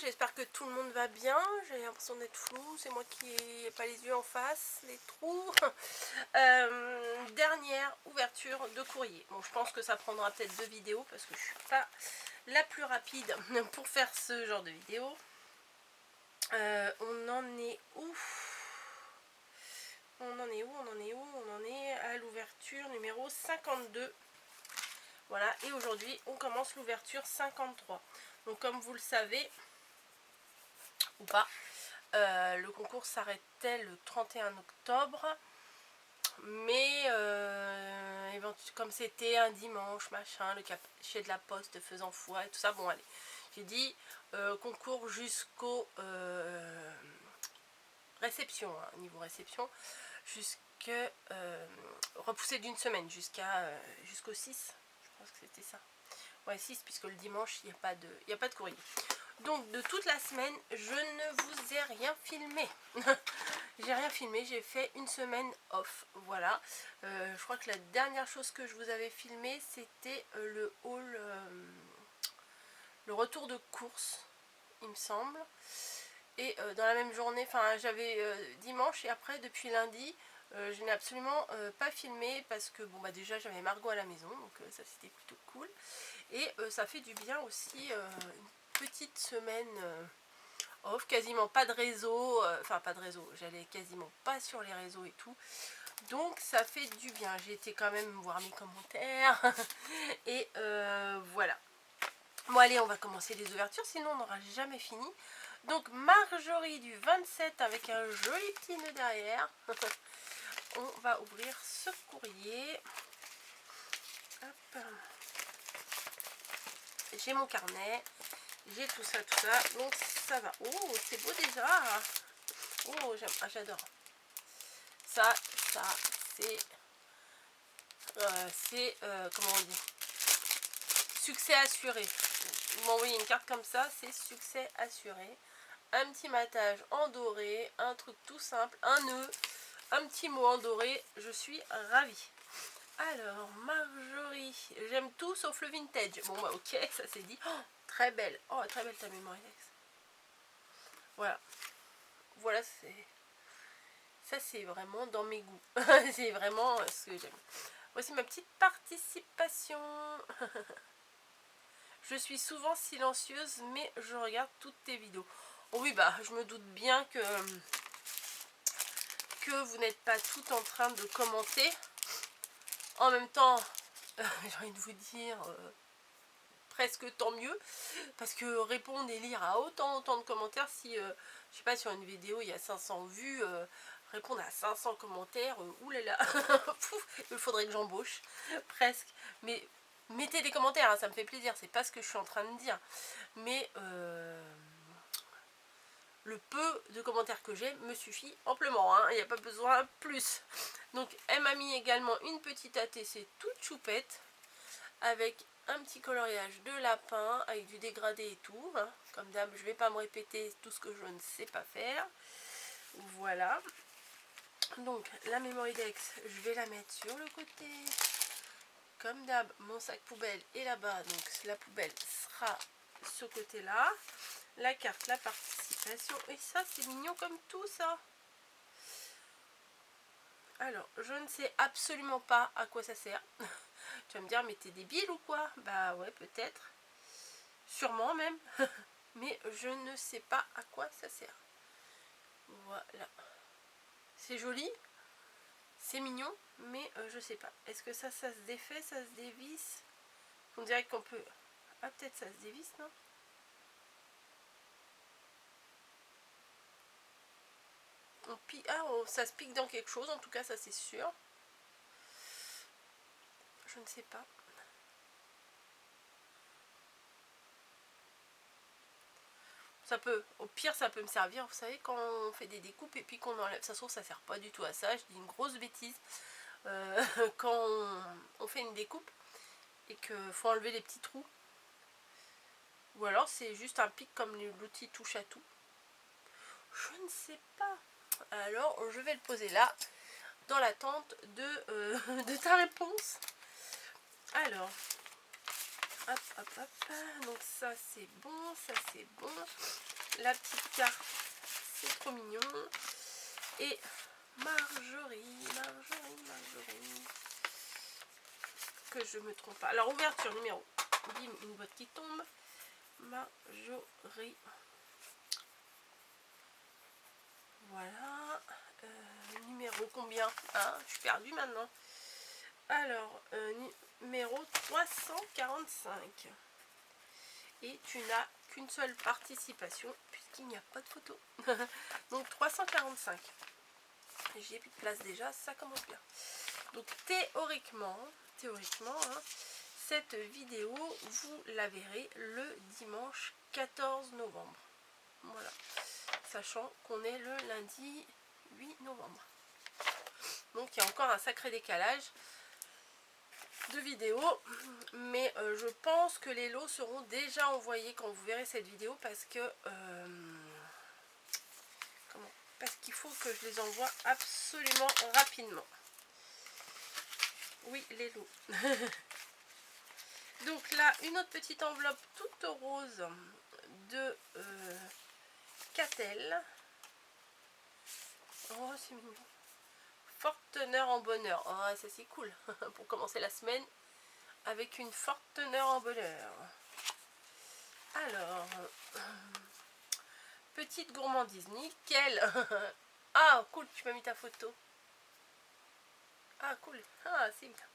j'espère que tout le monde va bien. J'ai l'impression d'être floue, c'est moi qui n'ai pas les yeux en face, les trous. Dernière ouverture de courrier. Bon, je pense que ça prendra peut-être 2 vidéos parce que je suis pas la plus rapide pour faire ce genre de vidéo. On en est où? On en est à l'ouverture numéro 52. Voilà, et aujourd'hui on commence l'ouverture 53. Donc comme vous le savez, ou pas, le concours s'arrêtait le 31 octobre. Mais comme c'était un dimanche, machin, le cachet de la poste faisant foi et tout ça, bon allez, j'ai dit concours jusqu'au réception, hein, niveau réception, repoussé d'une semaine jusqu'au 6, je pense que c'était ça. Ouais, 6, puisque le dimanche, il n'y a pas de courrier. Donc, de toute la semaine, je ne vous ai rien filmé. J'ai rien filmé, j'ai fait une semaine off. Voilà. Je crois que la dernière chose que je vous avais filmé, c'était le haul, le retour de course, il me semble. Et dans la même journée, enfin, j'avais dimanche et après, depuis lundi, je n'ai absolument pas filmé parce que, bon, bah déjà, j'avais Margot à la maison, donc ça, c'était plutôt cool. Et ça fait du bien aussi, une petite semaine off, quasiment pas de réseau, enfin pas de réseau, j'allais quasiment pas sur les réseaux et tout. Donc ça fait du bien, j'ai été quand même voir mes commentaires. Et voilà. Bon allez, on va commencer les ouvertures, sinon on n'aura jamais fini. Donc Marjorie du 27 avec un joli petit nœud derrière. On va ouvrir ce courrier. Hop. J'ai mon carnet, j'ai tout ça, donc ça va. Oh, c'est beau déjà. Oh, j'adore. Ça, comment on dit, succès assuré. Vous m'envoyez une carte comme ça, c'est succès assuré. Un petit matage en doré, un truc tout simple, un nœud, un petit mot en doré, je suis ravie. Alors, Marjorie, j'aime tout sauf le vintage. Bon, bah ok, ça c'est dit. Oh, très belle. Oh, très belle ta mémoire index. Voilà. Voilà, ça c'est vraiment dans mes goûts. C'est vraiment ce que j'aime. Voici ma petite participation. Je suis souvent silencieuse, mais je regarde toutes tes vidéos. Oh oui, bah, je me doute bien que vous n'êtes pas tout en train de commenter. En même temps, j'ai envie de vous dire, presque tant mieux, parce que répondre et lire à autant de commentaires, si, je sais pas, sur une vidéo, il y a 500 vues, répondre à 500 commentaires, oulala, il faudrait que j'embauche, presque. Mais mettez des commentaires, hein, ça me fait plaisir, c'est pas ce que je suis en train de dire. Mais le peu de commentaires que j'ai me suffit amplement, hein, il n'y a pas besoin plus. Donc elle m'a mis également une petite ATC toute choupette, avec un petit coloriage de lapin, avec du dégradé et tout, hein. Comme d'hab, je vais pas me répéter tout ce que je ne sais pas faire. Voilà. Donc la Mémoridex, je vais la mettre sur le côté. Comme d'hab, mon sac poubelle est là-bas, donc la poubelle sera ce côté-là. La carte, la participation, et ça c'est mignon comme tout ça. Alors, je ne sais absolument pas à quoi ça sert. Tu vas me dire, mais t'es débile ou quoi? Bah ouais, peut-être. Sûrement même. Mais je ne sais pas à quoi ça sert. Voilà. C'est joli. C'est mignon, mais je sais pas. Est-ce que ça se défait, ça se dévisse? On dirait qu'on peut... Ah, peut-être ça se dévisse, non? Ça se pique dans quelque chose, en tout cas, ça c'est sûr. Je ne sais pas. Ça peut, au pire, ça peut me servir, vous savez, quand on fait des découpes et puis qu'on enlève. Ça se trouve, ça sert pas du tout à ça. Je dis une grosse bêtise. Quand on fait une découpe et qu'il faut enlever les petits trous. Ou alors, c'est juste un pic comme l'outil touche à tout. Je ne sais pas. Alors, je vais le poser là, dans l'attente de ta réponse. Alors, Hop, hop, hop. Donc ça c'est bon, ça c'est bon. La petite carte, c'est trop mignon. Et Marjorie. Que je me trompe pas. Alors ouverture numéro. Bim, une boîte qui tombe. Marjorie. Voilà. Numéro combien? Je suis perdue maintenant. Alors, numéro 345. Et tu n'as qu'une seule participation puisqu'il n'y a pas de photo. Donc 345. J'ai plus de place déjà, ça commence bien. Donc théoriquement, hein, cette vidéo, vous la verrez le dimanche 14 novembre. Voilà. Sachant qu'on est le lundi 8 novembre. Donc il y a encore un sacré décalage de vidéos. Mais je pense que les lots seront déjà envoyés quand vous verrez cette vidéo parce que... Parce qu'il faut que je les envoie absolument rapidement. Oui, les lots. Donc là, une autre petite enveloppe toute rose de Catel. Oh, c'est mignon. Forte teneur en bonheur. Oh, ça c'est cool. Pour commencer la semaine avec une forte teneur en bonheur. Alors, petite gourmandise, nickel. Ah, cool, tu m'as mis ta photo. Ah, cool. Ah, c'est bien.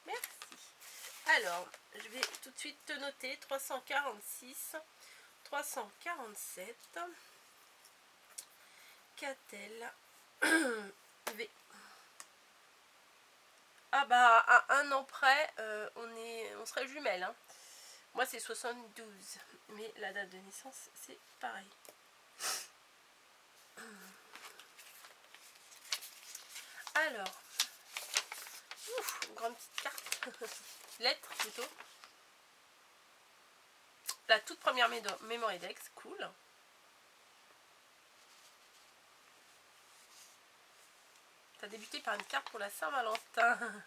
Merci. Alors, je vais tout de suite te noter 346, 347, Catel V. Ah bah, à un an près, on serait jumelles. Hein. Moi, c'est 72, mais la date de naissance, c'est pareil. Alors, une grande petite carte, lettre plutôt. La toute première Memory Dex, cool. Ça a débuté par une carte pour la Saint-Valentin.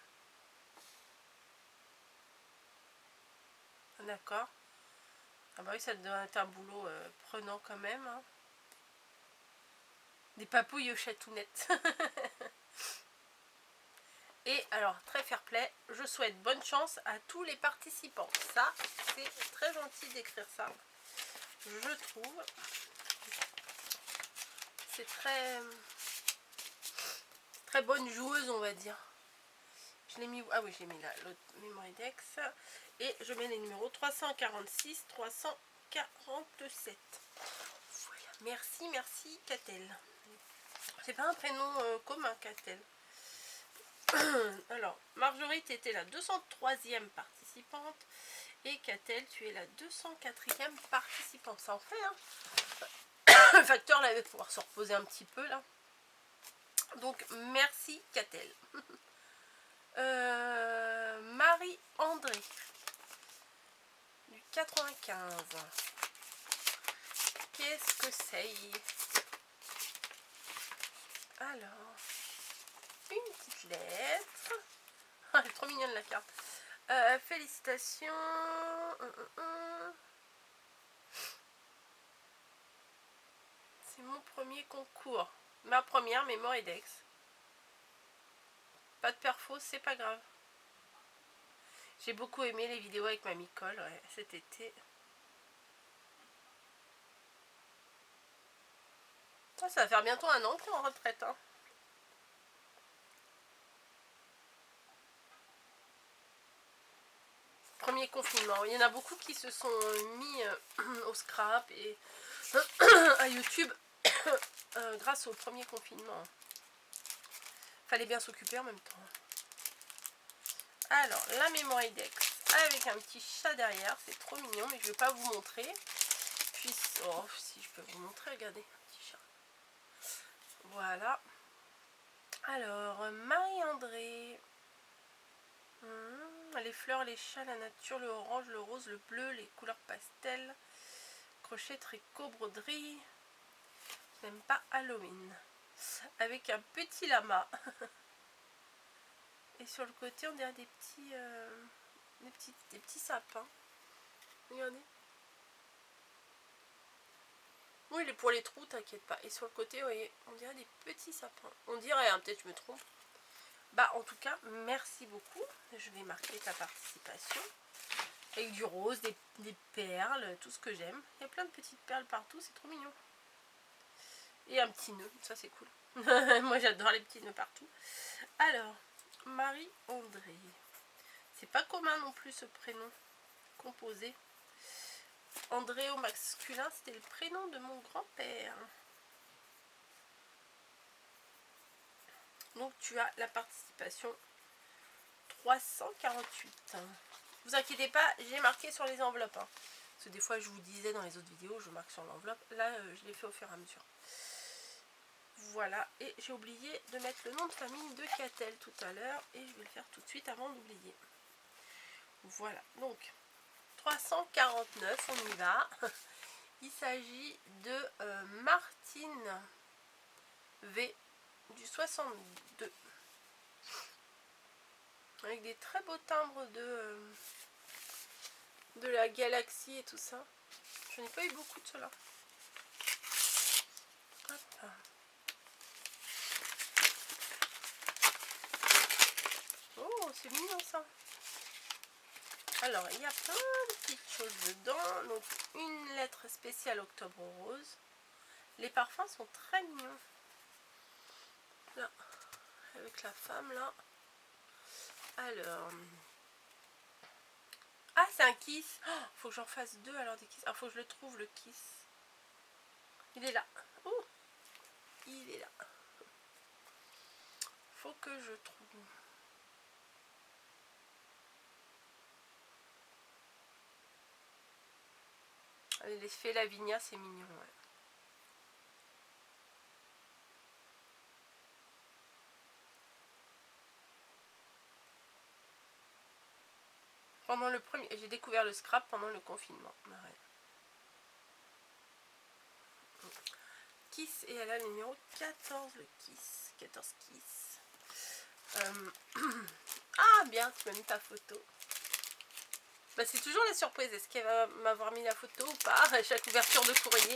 D'accord. Ah bah oui, ça doit être un boulot prenant quand même. Hein. Des papouilles aux chatounettes. Et alors, très fair play, je souhaite bonne chance à tous les participants. Ça, c'est très gentil d'écrire ça. Je trouve. C'est très bonne joueuse, on va dire. Je l'ai mis... Ah oui, j'ai mis là, l'autre Memory Dex. Et je mets les numéros 346, 347. Voilà. Merci, Catel. C'est pas un prénom commun, Catel. Alors, Marjorie, tu étais la 203e participante. Et Catel, tu es la 204e participante. Ça en fait, hein. Le facteur, là, il va pouvoir se reposer un petit peu, là. Donc, merci, Catel. Marie-André, du 95. Qu'est-ce que c'est? Alors, une petite lettre. Elle est trop mignonne la carte. Félicitations. C'est mon premier concours. Ma première Memory Dex. Pas de perfo, c'est pas grave. J'ai beaucoup aimé les vidéos avec Mamie Cole cet été. Ça va faire bientôt un an que tu es en retraite. Hein. Premier confinement. Il y en a beaucoup qui se sont mis au scrap et à YouTube grâce au premier confinement. Fallait bien s'occuper en même temps. Alors, la Memory Dex avec un petit chat derrière. C'est trop mignon, mais je ne vais pas vous montrer. Puis, oh, si je peux vous montrer, regardez, un petit chat. Voilà. Alors, Marie-André. Les fleurs, les chats, la nature, le orange, le rose, le bleu, les couleurs pastel. Crochet, tricot, broderie. Je n'aime pas Halloween. Avec un petit lama. Et sur le côté, on dirait des petits sapins. Regardez. Oui, il est pour les trous, t'inquiète pas. Et sur le côté, vous voyez, on dirait des petits sapins. On dirait, hein, peut-être je me trompe. Bah, en tout cas, merci beaucoup. Je vais marquer ta participation. Avec du rose, des perles, tout ce que j'aime. Il y a plein de petites perles partout, c'est trop mignon. Et un petit nœud, ça c'est cool. Moi j'adore les petits nœuds partout. Alors, Marie-André. C'est pas commun non plus ce prénom composé. André au masculin, c'était le prénom de mon grand-père. Donc tu as la participation 348. Vous inquiétez pas, j'ai marqué sur les enveloppes. Hein. Parce que des fois je vous disais dans les autres vidéos, je marque sur l'enveloppe. Là, je l'ai fait au fur et à mesure. Voilà, et j'ai oublié de mettre le nom de famille de Catel tout à l'heure. Et je vais le faire tout de suite avant d'oublier. Voilà, donc 349, on y va. Il s'agit de Martine V du 62. Avec des très beaux timbres de la galaxie et tout ça. Je n'ai pas eu beaucoup de cela. Hop. Oh, c'est mignon ça. Alors, il y a plein de petites choses dedans. Donc, une lettre spéciale Octobre Rose. Les parfums sont très mignons. Là, avec la femme là. Alors... Ah, c'est un kiss. Oh, faut que j'en fasse deux alors des kiss. Ah, faut que je le trouve le kiss. Il est là. Oh, il est là. Faut que je trouve. L'effet Lavinia, c'est mignon. Ouais. Pendant le premier, j'ai découvert le scrap pendant le confinement. Ouais. Kiss, et elle a le numéro 14, le Kiss. 14 Kiss. Ah, bien, tu m'as mis ta photo. Bah, c'est toujours la surprise. Est-ce qu'elle va m'avoir mis la photo ou pas à chaque ouverture de courrier?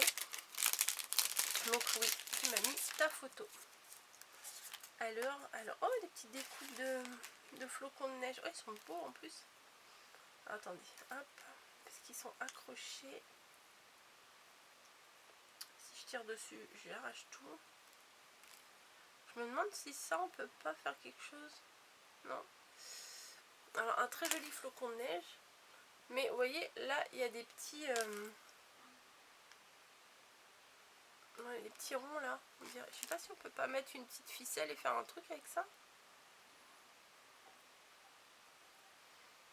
Donc, oui, tu m'as mis ta photo. Alors, oh, des petites découpes de flocons de neige. Oh, ils sont beaux en plus. Attendez, hop, parce qu'ils sont accrochés. Si je tire dessus, j'arrache tout. Je me demande si ça, on peut pas faire quelque chose. Non. Alors, un très joli flocon de neige. Mais vous voyez, là, il y a des petits... ouais, les petits ronds, là. Je sais pas si on peut pas mettre une petite ficelle et faire un truc avec ça.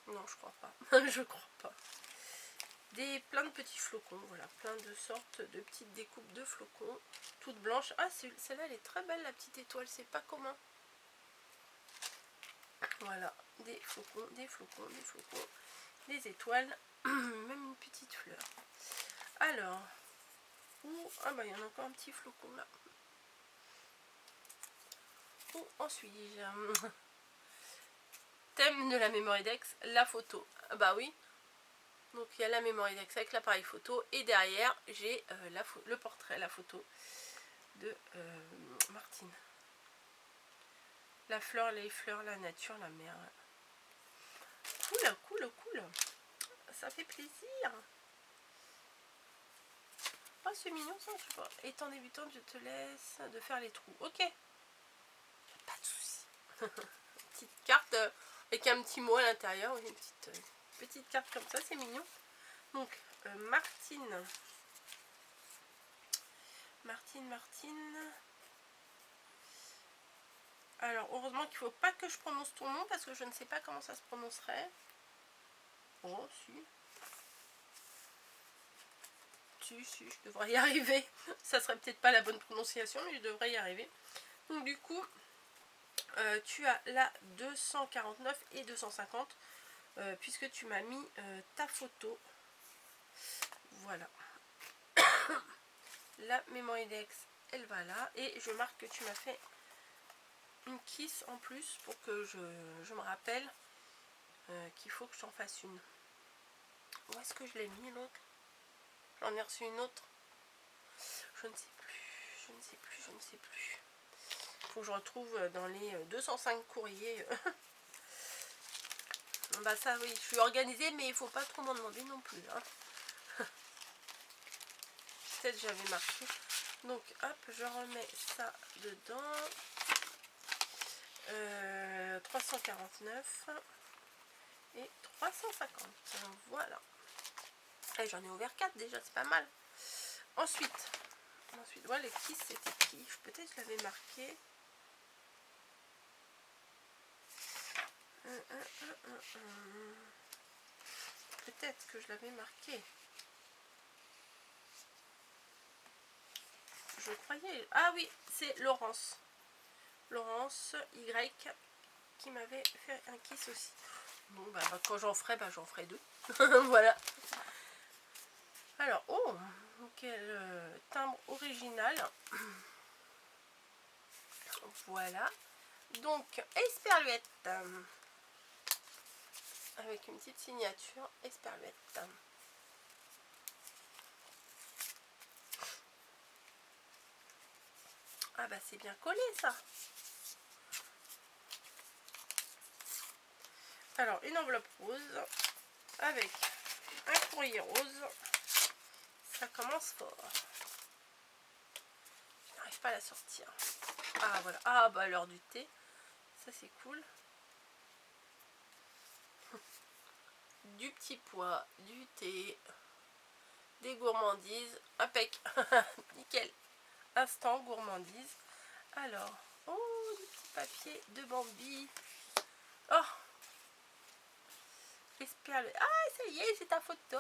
Non, je crois pas. Je crois pas. Plein de petits flocons, voilà. Plein de sortes de petites découpes de flocons. Toutes blanches. Ah, celle-là, elle est très belle, la petite étoile. C'est pas commun. Voilà. Des flocons, des flocons, des flocons. Des étoiles. Même une petite fleur. Alors. Ah bah, il y en a encore un petit flocon, là. Où en suis-je? Thème de la Mémoridex, la photo. Bah oui. Donc il y a la Mémoridex avec l'appareil photo et derrière j'ai le portrait, la photo de Martine. La fleur, les fleurs, la nature, la mer. Cool, cool, cool. Ça fait plaisir. Oh, c'est mignon ça, je sais pas. Étant débutante, je te laisse de faire les trous. Ok. Pas de soucis. Petite carte avec un petit mot à l'intérieur. Une petite carte comme ça, c'est mignon. Donc, Martine. Alors, heureusement qu'il ne faut pas que je prononce ton nom parce que je ne sais pas comment ça se prononcerait. Oh, si. Si, je devrais y arriver. Ça serait peut-être pas la bonne prononciation, mais je devrais y arriver. Donc, du coup, tu as la 249 et 250 puisque tu m'as mis ta photo. Voilà. La Mémoridex, elle va là. Et je marque que tu m'as fait une kiss en plus pour que je me rappelle qu'il faut que j'en fasse une. Où est-ce que je l'ai mis l'autre? J'en ai reçu une autre. Je ne sais plus. Je ne sais plus. Je ne sais plus. Faut que je retrouve dans les 205 courriers. Bah ça oui, je suis organisée, mais il faut pas trop m'en demander non plus. Hein. Peut-être j'avais marqué. Donc hop, je remets ça dedans. 349 et 350. Voilà. Et j'en ai ouvert 4 déjà, c'est pas mal. Ensuite, voilà, qui c'était qui? Peut-être je l'avais marqué. Peut-être que je l'avais marqué. Je croyais. Ah oui, c'est Laurence. Laurence Y qui m'avait fait un kiss aussi. Bon, bah, quand j'en ferai, j'en ferai 2. Voilà. Alors, oh, quel timbre original. Voilà. Donc, Esperluette. Avec une petite signature Esperluette. Ah bah c'est bien collé ça. Alors, une enveloppe rose avec un courrier rose. Ça commence fort. Je n'arrive pas à la sortir. Ah voilà. Ah bah l'heure du thé. Ça c'est cool. Du petit pois, du thé, des gourmandises. Impec. Nickel. Instant gourmandise. Alors, oh, du petit papier de Bambi. Oh, j'espère. Ah, ça y est, c'est ta photo.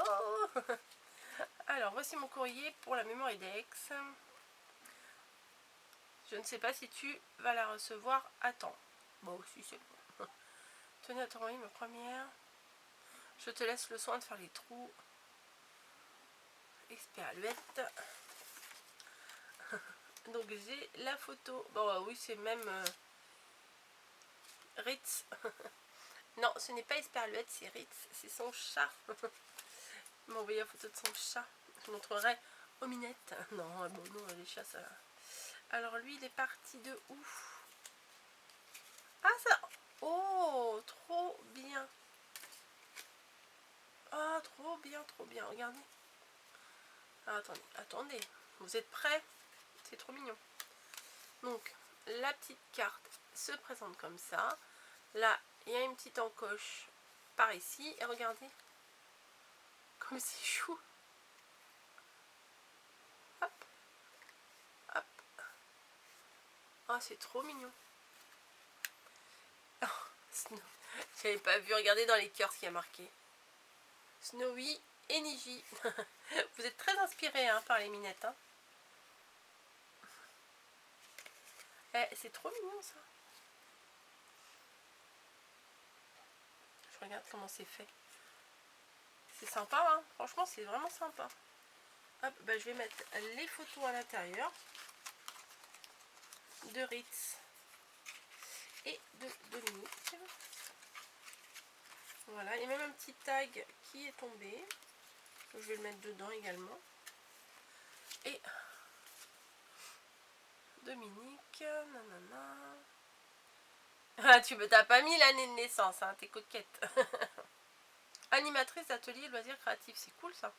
Alors, voici mon courrier pour la mémoire IDEX. Je ne sais pas si tu vas la recevoir à temps. Bon, si c'est bon. Tenez à t'envoyer ma première. Je te laisse le soin de faire les trous. Esperluette. Donc j'ai la photo. Bon, oui, c'est même Ritz. Non, ce n'est pas Esperluette, c'est Ritz. C'est son chat. Il m'a envoyé la photo de son chat. Je montrerai aux minettes. Non, bon, non, les chats, ça. Alors lui, il est parti de où? Ah, ça. Oh, trop bien. Ah, trop bien, trop bien. Regardez. Ah, attendez, attendez. Vous êtes prêts? C'est trop mignon. Donc, la petite carte se présente comme ça. Là, il y a une petite encoche par ici. Et regardez. Comme c'est chou. Hop. Hop. Ah, c'est trop mignon. Oh, Snow. J'avais pas vu. Regardez dans les cœurs ce qu'il y a marqué. Snowy et Niji. Vous êtes très inspirés hein, par les minettes. Hein. Eh, c'est trop mignon ça. Je regarde comment c'est fait. C'est sympa, hein. Franchement, c'est vraiment sympa. Hop, bah, je vais mettre les photos à l'intérieur de Ritz et de Dominique. Voilà, il y a même un petit tag qui est tombé. Je vais le mettre dedans également. Et Dominique, nanana. Ah, t'as pas mis l'année de naissance, hein, t'es coquette. Animatrice d'atelier loisirs créatifs, c'est cool ça.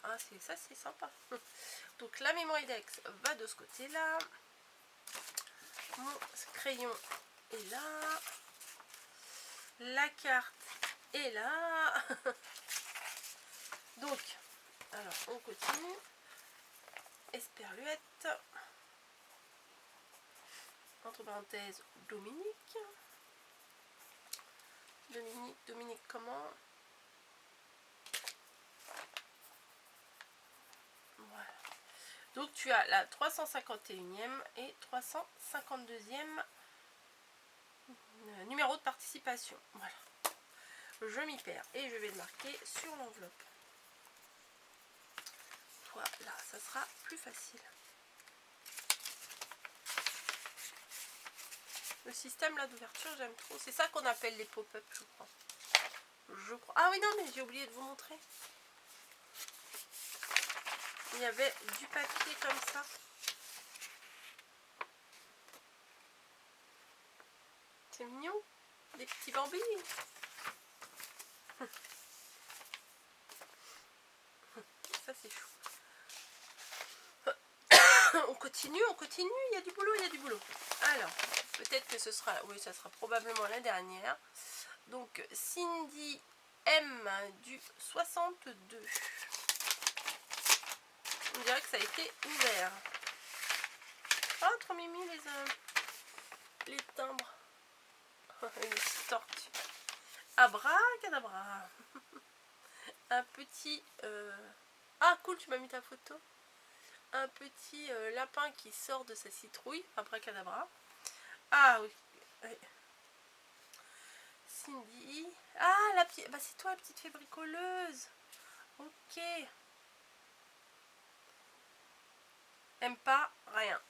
Ah, ça c'est sympa. Donc la mémoire IDEX va de ce côté-là. Mon crayon est là. La carte est là. Donc, alors on continue. Esperluette. Entre parenthèses, Dominique. Dominique comment? Voilà. Donc tu as la 351e et 352e numéro de participation. Voilà. Je m'y perds et je vais le marquer sur l'enveloppe. Voilà, ça sera plus facile. Le système là d'ouverture, j'aime trop. C'est ça qu'on appelle les pop-up, je crois. je crois. Ah oui, non, mais j'ai oublié de vous montrer. Il y avait du papier comme ça. C'est mignon. Des petits bambis. Ça, c'est chou. On continue, il y a du boulot, il y a du boulot. Alors, peut-être que ce sera, oui, ça sera probablement la dernière. Donc, Cindy M du 62. On dirait que ça a été ouvert. Ah, trop mimi les timbres. Une tortue. Abracadabra. Un petit... Ah, cool, tu m'as mis ta photo. Un petit lapin qui sort de sa citrouille. Abracadabra. Ah oui. Oui. Cindy. Ah, la petite... Bah, c'est toi, la petite fée bricoleuse. Ok. Aime pas rien.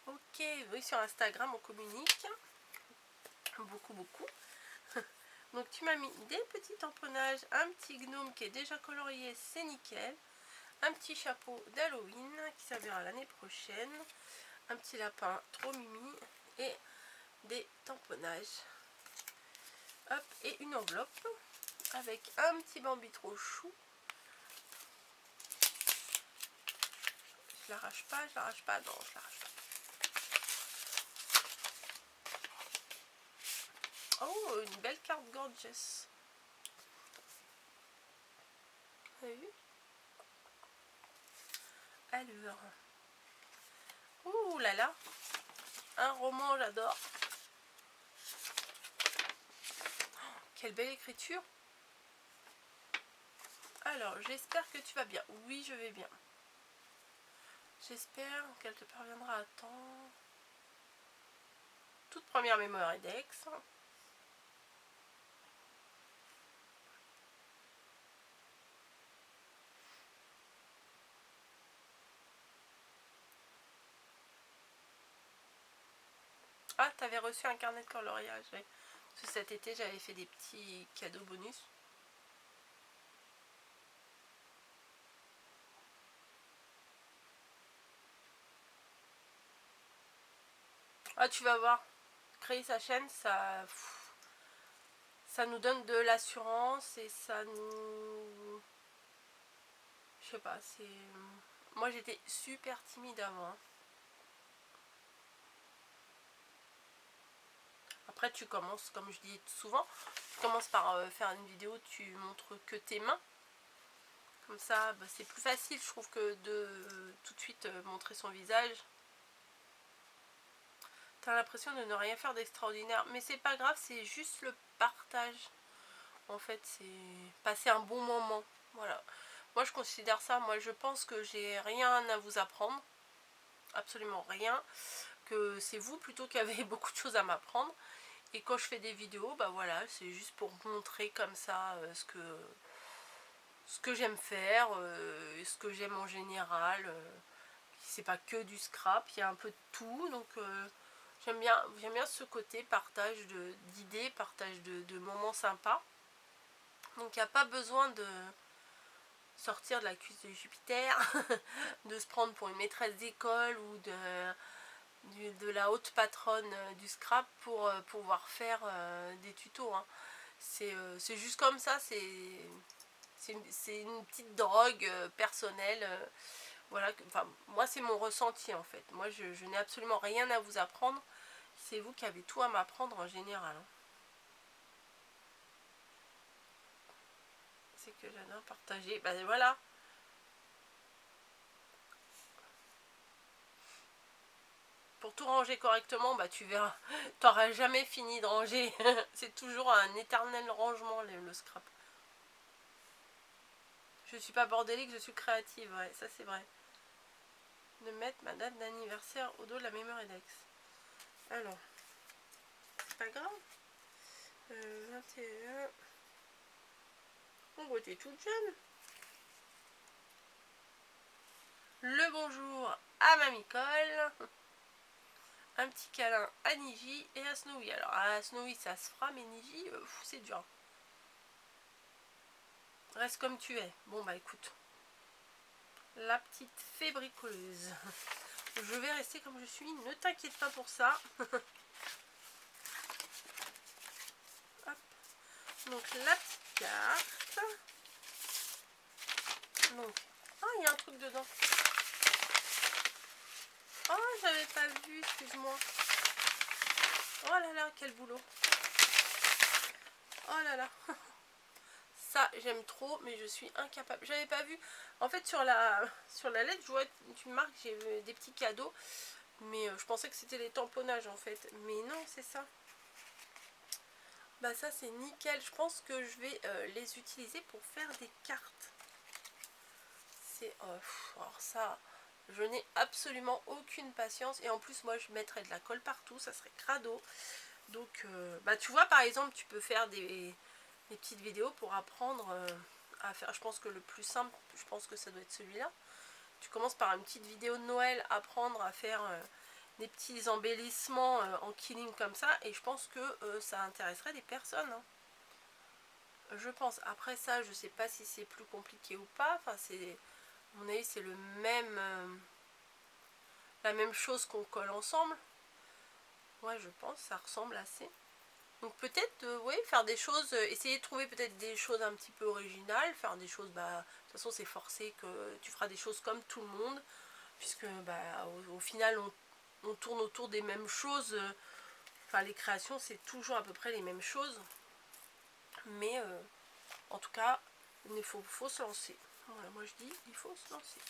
Ok, oui, sur Instagram, on communique. Beaucoup, beaucoup. Donc, tu m'as mis des petits tamponnages. Un petit gnome qui est déjà colorié, c'est nickel. Un petit chapeau d'Halloween qui servira l'année prochaine. Un petit lapin trop mimi. Et des tamponnages. Hop, et une enveloppe avec un petit Bambi trop chou. Je l'arrache pas, non, je l'arrache pas. Oh, une belle carte gorgeous. Vous avez vu? Alors. Ouh là là. Un roman, j'adore. Oh, quelle belle écriture. Alors, j'espère que tu vas bien. Oui, je vais bien. J'espère qu'elle te parviendra à temps. Toute première mémoire index. Ah, t'avais reçu un carnet de coloriage, oui. Parce que cet été, j'avais fait des petits cadeaux bonus. Ah, tu vas voir. Créer sa chaîne, ça nous donne de l'assurance et ça nous... Je sais pas, c'est... Moi, j'étais super timide avant. Hein. Après, tu commences, comme je dis souvent, tu commences par faire une vidéo, tu montres que tes mains. Comme ça, bah, c'est plus facile, je trouve, que de tout de suite montrer son visage. T'as l'impression de ne rien faire d'extraordinaire. Mais c'est pas grave, c'est juste le partage. En fait, c'est passer un bon moment. Voilà. Moi, je considère ça, moi, je pense que j'ai rien à vous apprendre. Absolument rien. Que c'est vous plutôt qui avez beaucoup de choses à m'apprendre. Et quand je fais des vidéos, bah voilà, c'est juste pour montrer comme ça ce que j'aime faire, ce que j'aime en général. C'est pas que du scrap, il y a un peu de tout. Donc j'aime bien ce côté partage d'idées, partage de moments sympas. Donc il n'y a pas besoin de sortir de la cuisse de Jupiter, de se prendre pour une maîtresse d'école ou de la haute patronne du scrap pour pouvoir faire des tutos. Hein. C'est juste comme ça, c'est une petite drogue personnelle. Voilà, enfin, moi c'est mon ressenti en fait. Moi je n'ai absolument rien à vous apprendre. C'est vous qui avez tout à m'apprendre en général. Hein. C'est que j'adore partager. Ben voilà. Pour tout ranger correctement, bah tu verras. T'auras jamais fini de ranger. C'est toujours un éternel rangement le scrap. Je suis pas bordélique, je suis créative. Ouais, ça c'est vrai. De mettre ma date d'anniversaire au dos de la mémoire index. Alors, c'est pas grave. 21. Oh, t'es toute jeune. Le bonjour à Mamie Cole. Un petit câlin à Niji et à Snowy. Alors à Snowy ça se fera, mais Niji, c'est dur. Reste comme tu es. Bon bah écoute. La petite fée bricoleuse. Je vais rester comme je suis. Ne t'inquiète pas pour ça. Hop. Donc la petite carte. Donc. Ah, il y a un truc dedans. Oh, j'avais pas vu, excuse-moi. Oh là là, quel boulot. Oh là là. Ça, j'aime trop, mais je suis incapable. J'avais pas vu. En fait, sur la lettre, je vois, tu me marques, j'ai des petits cadeaux. Mais je pensais que c'était les tamponnages, en fait. Mais non, c'est ça. Bah ça, c'est nickel. Je pense que je vais les utiliser pour faire des cartes. C'est... alors ça, je n'ai absolument aucune patience. Et en plus, moi, je mettrais de la colle partout. Ça serait crado. Donc, bah tu vois, par exemple, tu peux faire des petites vidéos pour apprendre à faire. Je pense que le plus simple, je pense que ça doit être celui-là. Tu commences par une petite vidéo de Noël, apprendre à faire des petits embellissements en killing comme ça. Et je pense que ça intéresserait des personnes. Hein. Je pense. Après ça, je sais pas si c'est plus compliqué ou pas. Enfin, c'est, à mon avis, c'est le même, la même chose qu'on colle ensemble. Ouais, je pense, ça ressemble assez. Donc peut-être, oui, faire des choses, essayer de trouver peut-être des choses un petit peu originales, faire des choses, bah, de toute façon c'est forcé que tu feras des choses comme tout le monde, puisque bah, au final on tourne autour des mêmes choses, enfin les créations c'est toujours à peu près les mêmes choses, mais en tout cas, il faut se lancer. Voilà, moi je dis, il faut se lancer.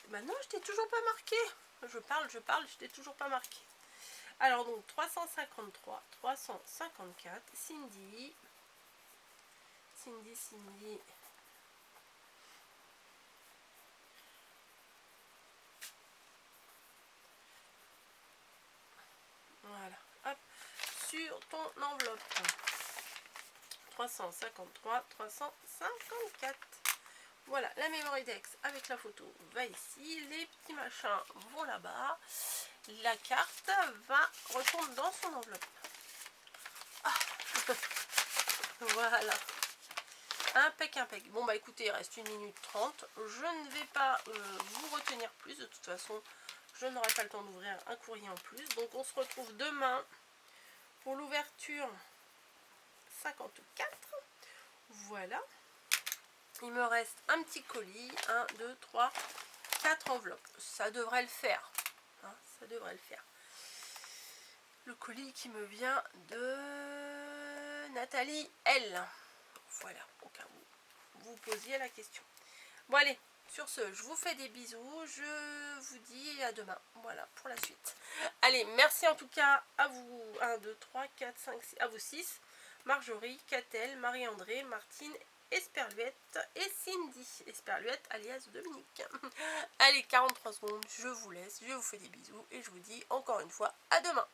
Bah non, je t'ai toujours pas marqué, je parle, je t'ai toujours pas marqué. Alors donc 353, 354, Cindy. Voilà, hop, sur ton enveloppe. 353, 354. Voilà, la memory dex avec la photo va ici. Les petits machins vont là-bas. La carte va retourner dans son enveloppe. Ah. Voilà. Impec, impec. Bon bah écoutez, il reste 1 minute 30. Je ne vais pas vous retenir plus. De toute façon, je n'aurai pas le temps d'ouvrir un courrier en plus. Donc on se retrouve demain pour l'ouverture 54. Voilà. Il me reste un petit colis. 1, 2, 3, 4 enveloppes. Ça devrait le faire. Hein, ça devrait le faire. Le colis qui me vient de Nathalie L. Voilà, au cas où vous posiez la question. Bon allez, sur ce, je vous fais des bisous. Je vous dis à demain. Voilà, pour la suite. Allez, merci en tout cas à vous. 1, 2, 3, 4, 5, 6. À vous 6. Marjorie, Catel, Marie-André, Martine, Esperluette et Cindy. Esperluette alias Dominique. Allez, 43 secondes. Je vous laisse. Je vous fais des bisous. Et je vous dis encore une fois à demain.